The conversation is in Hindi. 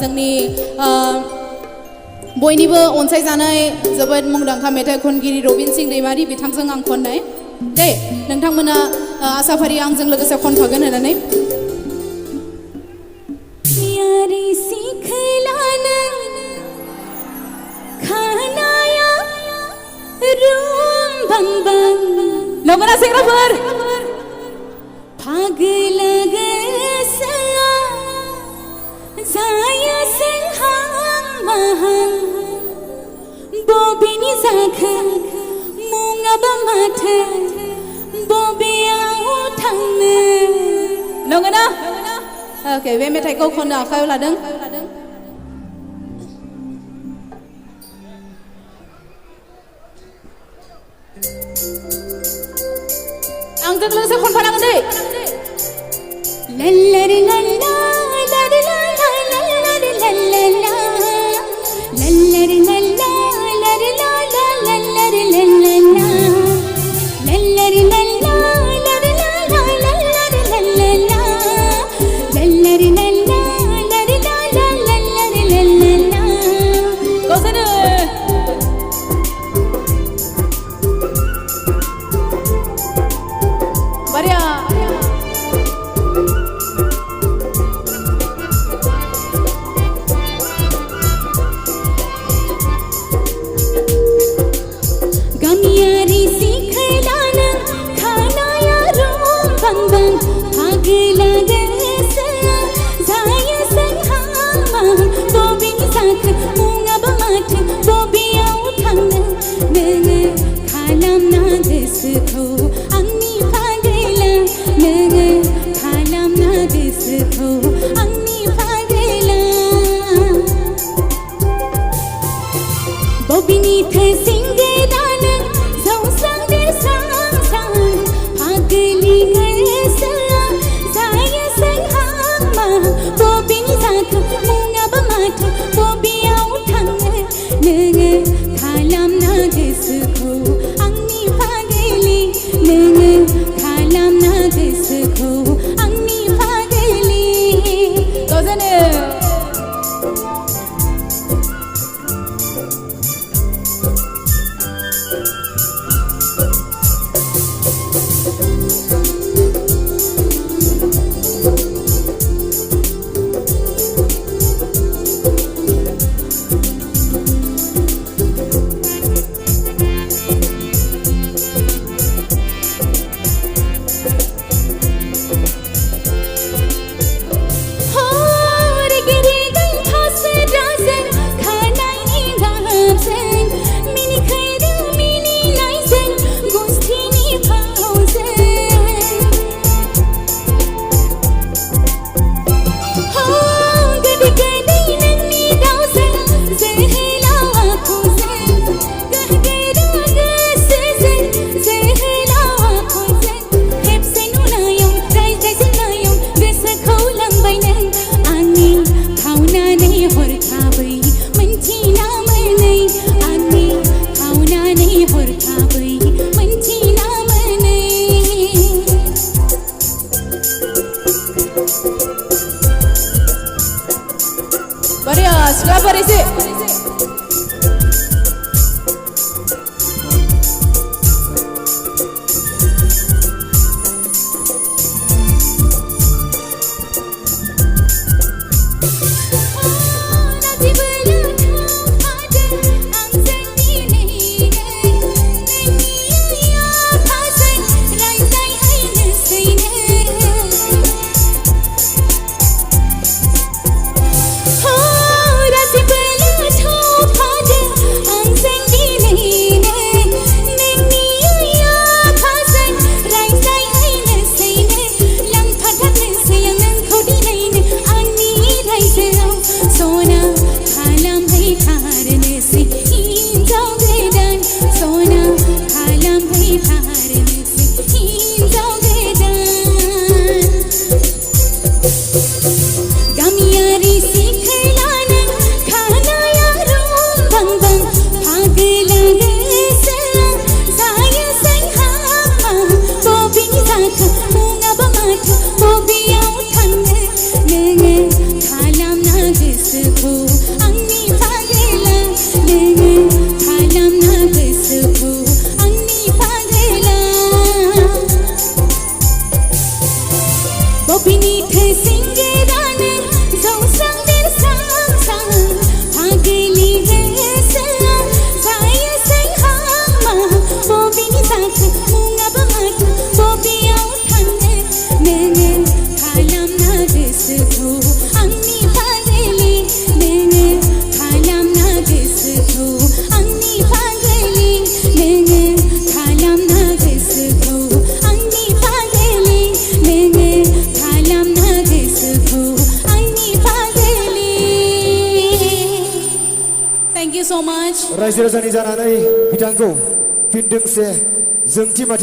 जोंनि बयनिबो अनसायजानाय जोबोद मुंदांखा मेथाइ खनगिरि रबिन सिं दैमारि बिथांजों आं खननाय दे नोंथांमोना आसाफारि आंजों लोगोसे खनफागोन होननानै नंगौना सेंग्राफोर फागल गोसोआ जायो जोंहा माहां बबेनि जाखो मुङाबा माथो बबेयाव थांनो नंगौना ओके बे मेथाइखौ खननो आखायाव लादों आंजों लोगोसे खनफानांगोन दे लल्लरि लल्ला लल्लरि लल्ला लल्लरि लल्ला लल्लरि लल्ला लल्लरि लल्ला लल्लरि लल्ला लल्लरि लल्ला लल्लरि लल्ला लल्लरि लल्ला लल्लरि लल्ला लल्लरि लल्ला लल्लरि लल्ला गोसोनो बरिया गामियारि सिखलाना खानाया रोम बंबं फागला गोसोआ जायो जोंहा बबेनि जाखो मुङाबा माथो बबेयाव थांनो नोङो खालामना गोसोखौ आंनि फागला नोङो खालामना गोसोखौ आंनि फागला बबेनिथो सिंगेरानो जौस्रां देरस्रां स्रां फागलि गोसोआ जायो जोंहा बबेनि जाखो मुङाबा माथो बबेयाव थांनो नोङो खालामना गोसोखौ आंनि फागलि नोङो खालामना गोसोखौ आंनि फागलि गोजोनो बरिया सिख्लाफोर एसे रायजो राजानि जानानै बिथांखौ फिन दोंसे जोंथि माथि